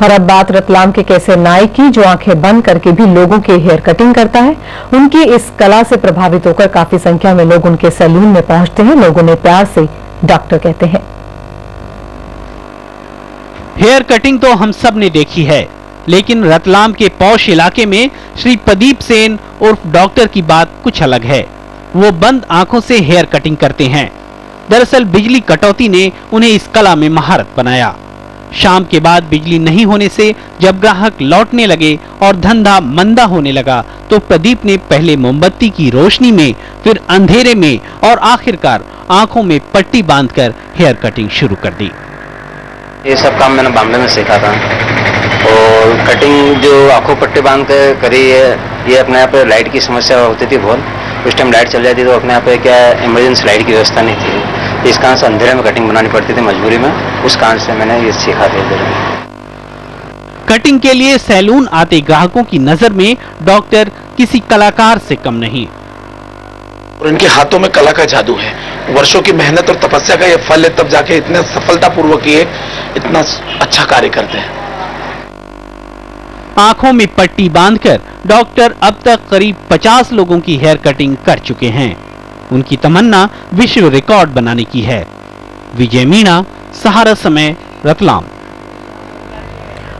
और अब बात रतलाम के कैसे नाई की, जो आंखें बंद करके भी लोगों के हेयर कटिंग करता है। उनकी इस कला से प्रभावित होकर काफी संख्या में लोग उनके सैलून में पहुंचते हैं। लोगों ने प्यार से डॉक्टर कहते हैं। हेयर कटिंग तो हम सब ने देखी है, लेकिन रतलाम के पौष इलाके में श्री प्रदीप सेन उर्फ डॉक्टर की बात कुछ अलग है। वो बंद आंखों से हेयर कटिंग करते हैं। दरअसल बिजली कटौती ने उन्हें इस कला में महारत बनाया। शाम के बाद बिजली नहीं होने से जब ग्राहक लौटने लगे और धंधा मंदा होने लगा, तो प्रदीप ने पहले मोमबत्ती की रोशनी में, फिर अंधेरे में और आखिरकार आंखों में पट्टी बांधकर हेयर कटिंग शुरू कर दी। ये सब काम मैंने बॉम्बे में सीखा था और कटिंग जो आंखों पट्टी बांध कर करी है, ये अपने यहाँ पे लाइट की समस्या होती थी बहुत। उस टाइम लाइट चल जाती तो अपने यहाँ पे क्या इमरजेंसी लाइट की व्यवस्था नहीं थी, इस कारण से अंधेरे में कटिंग बनानी पड़ती थी मजबूरी में। उस कारण से मैंने ये सीखा था। कटिंग के लिए सैलून आते ग्राहकों की नजर में डॉक्टर किसी कलाकार से कम नहीं। और इनके हाथों में कला का जादू है, वर्षों की मेहनत और तपस्या का ये फल है, तब जाके इतने सफलतापूर्वक ये इतना अच्छा कार्य करते हैं। आंखों में पट्टी बांधकर डॉक्टर अब तक करीब 50 लोगों की हेयर कटिंग कर चुके हैं। उनकी तमन्ना विश्व रिकॉर्ड बनाने की है। विजय मीणा, सहारा समय, रतलाम।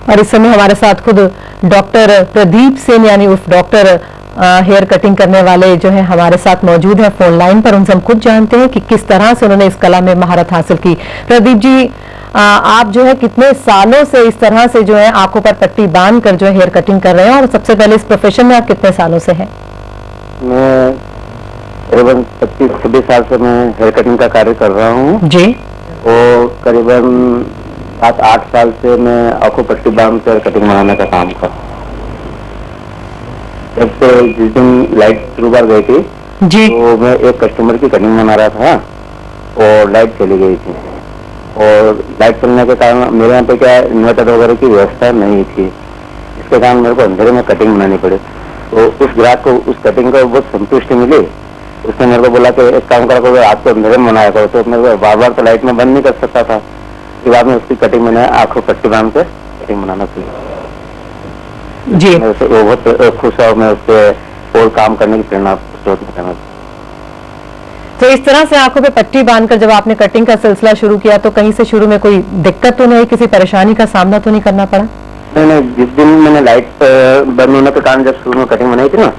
और इस समय हमारे साथ खुद डॉक्टर प्रदीप सेन यानी उर्फ डॉक्टर हेयर कटिंग करने वाले जो है हमारे साथ मौजूद है फोन लाइन पर। उनसे हम खुद जानते हैं कि किस तरह से उन्होंने इस कला में महारत हासिल की। प्रदीप जी, आप जो है कितने सालों से इस तरह से जो है आंखों पर पट्टी बांध कर जो है हेयर कटिंग कर रहे हैं, और सबसे पहले इस प्रोफेशन में आप कितने सालों से हैं? मैं करीबन 25-26 साल से मैं हेयर कटिंग का कार्य कर रहा हूँ जी। और करीबन 7-8 साल से मैं आंखों पट्टी बांध कर कटिंग बनाने का काम कर। जब से जिस दिन लाइट शुरू बार गई थी जी, तो मैं एक कस्टमर की कटिंग बना रहा था और लाइट चली गई थी। और लाइट चलने के कारण मेरे यहाँ पे क्या इन्वर्टर वगैरह की व्यवस्था नहीं थी, इसके कारण मेरे को अंधेरे में कटिंग बनानी पड़ी। तो उस ग्राहक को उस कटिंग को बहुत संतुष्टि मिली। उसने मेरे को बोला कि एक काम करा करो, आपको अंधेरे में बनाया करो। तो मेरे को बार बार तो लाइट में बंद नहीं कर सकता था, इसके बाद में उसकी कटिंग मैंने आंखों पट्टी बांध के कटिंग बनाना सीखा जी। वो बहुत खुश है और मैं उससे और काम करने की प्रेरणा स्रोत में। तो इस तरह से आंखों पे पट्टी बांधकर जब आपने कटिंग का सिलसिला शुरू किया तो कहीं से शुरू में कोई दिक्कत तो नहीं, किसी परेशानी का सामना तो नहीं करना पड़ा? नहीं, जिस दिन मैंने लाइट बंद होने के कारण जब शुरू में कटिंग बनाई थी ना,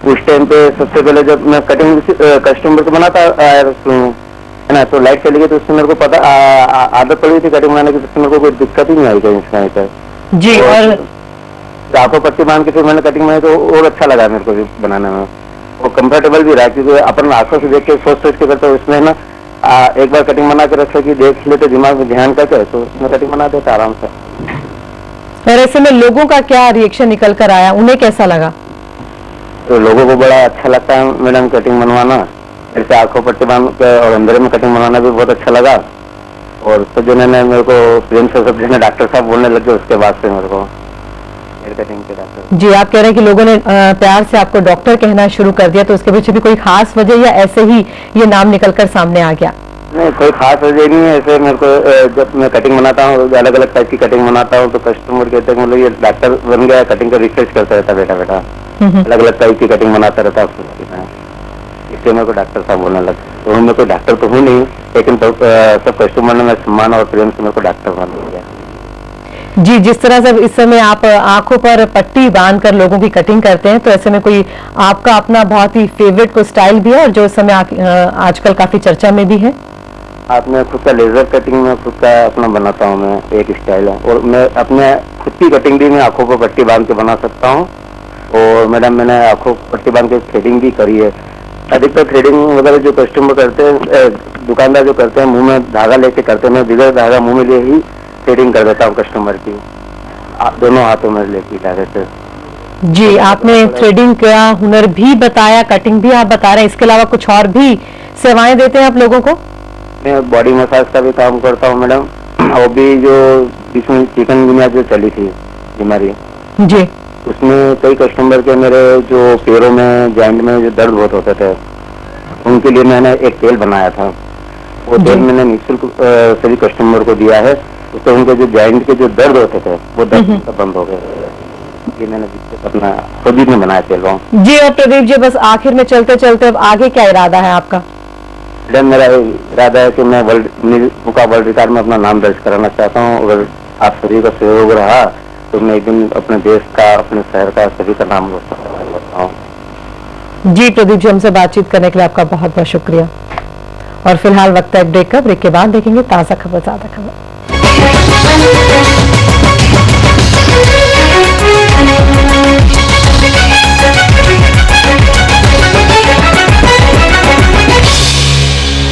उस टाइम पे सबसे पहले जब मैं कटिंग कस्टमर को बनाता है ना, तो लाइट चली गई तो उससे मेरे को पता आदत पड़ी थी कटिंग बनाने की, तो मेरे को कोई दिक्कत ही नहीं आई कहीं इसका जी। और आंखों पट्टी बांध के फिर मैंने कटिंग बनाई तो और अच्छा लगा मेरे को भी बनाने में, वो कंफर्टेबल भी रहा, क्योंकि अपन आंखों से देख के सोच के करते हो। इसमें ना एक बार कटिंग बना के रखे कि देख लेते दिमाग में ध्यान करके, तो उसमें कटिंग बना देते आराम से। और ऐसे में लोगों का क्या रिएक्शन निकल कर आया, उन्हें कैसा लगा? तो लोगों को बड़ा अच्छा लगता है मैडम कटिंग बनवाना, ऐसे आंखों पट्टी बांध के और अंधेरे में कटिंग बनाना भी बहुत अच्छा लगा। और सब जने ने मेरे को प्रेम से सब जने डॉक्टर साहब बोलने लगे उसके बाद से मेरे को हेयर कटिंग के डॉक्टर। जी, आप कह रहे हैं कि लोगों ने प्यार से आपको डॉक्टर कहना शुरू कर दिया, तो उसके पीछे भी कोई खास वजह या ऐसे ही ये नाम निकलकर सामने आ गया? नहीं, कोई खास वजह नहीं है। ऐसे मेरे को जब मैं कटिंग बनाता हूँ, अलग अलग टाइप की कटिंग बनाता हूँ, तो कस्टमर कहते हैं मतलब ये डॉक्टर बन गया, कटिंग का रिसर्च करता रहता बेटा बेटा, अलग अलग टाइप की कटिंग बनाता रहता है, इसलिए मेरे को डॉक्टर साहब बोलने लगे। तो मैं कोई डॉक्टर तो हूँ नहीं, लेकिन सब कस्टमर ने मेरे सम्मान और प्रेम से मेरे को डॉक्टर बना दिया। जी, जिस तरह से इस समय आप आंखों पर पट्टी बांधकर लोगों की कटिंग करते हैं, तो ऐसे में कोई आपका अपना बहुत ही फेवरेट कोई स्टाइल भी है और जो इस समय आजकल काफी चर्चा में भी है? आपने खुद का लेजर कटिंग में खुद का अपना बनाता हूँ मैं, एक स्टाइल है, और मैं अपने खुद की कटिंग भी मैं आंखों पर पट्टी बांध के बना सकता हूँ। और मैडम मैंने आंखों पट्टी बांध के थ्रेडिंग भी करी है। अधिकतर थ्रेडिंग वगैरह जो कस्टमर करते हैं, दुकानदार जो करते हैं, मुंह में धागा लेके करते हैं, मैं बिगड़ धागा मुंह में लिए ही थ्रेडिंग कर देता हूँ कस्टमर की, दोनों हाथों में लेके धागे से। जी, आपने थ्रेडिंग का हुनर भी बताया, कटिंग भी आप बता रहे हैं, इसके अलावा कुछ और भी सेवाएं देते हैं आप लोगों को? मैं बॉडी मसाज का भी काम करता हूँ मैडम, और भी जो इसमें चिकनगुनिया जो चली थी बीमारी जी, उसमें कई कस्टमर के मेरे जो पैरों में जॉइंट में जो दर्द बहुत होते थे, उनके लिए मैंने एक तेल बनाया था। वो तेल मैंने निःशुल्क सभी कस्टमर को दिया है, उससे उनके जो जॉइंट के जो दर्द होते थे वो दर्द सब बंद हो गए। ये मैंने अपना खुद ही में बनाया चल रहा हूँ। जी, और प्रदीप जी बस आखिर में चलते चलते अब आगे क्या इरादा है आपका? मैडम मेरा इरादा है कि मैं वर्ल्ड रिकॉर्ड में अपना नाम दर्ज कराना चाहता हूँ। अगर आप सभी का सहयोग रहा तो मैं एक दिन अपने देश का, अपने शहर का, सभी का नाम रोशन करता हूँ। जी प्रदीप जी, हमसे बातचीत करने के लिए आपका बहुत बहुत शुक्रिया। और फिलहाल वक्त है ब्रेक का। ब्रेक के बाद देखेंगे ताजा खबर, ज्यादा खबर।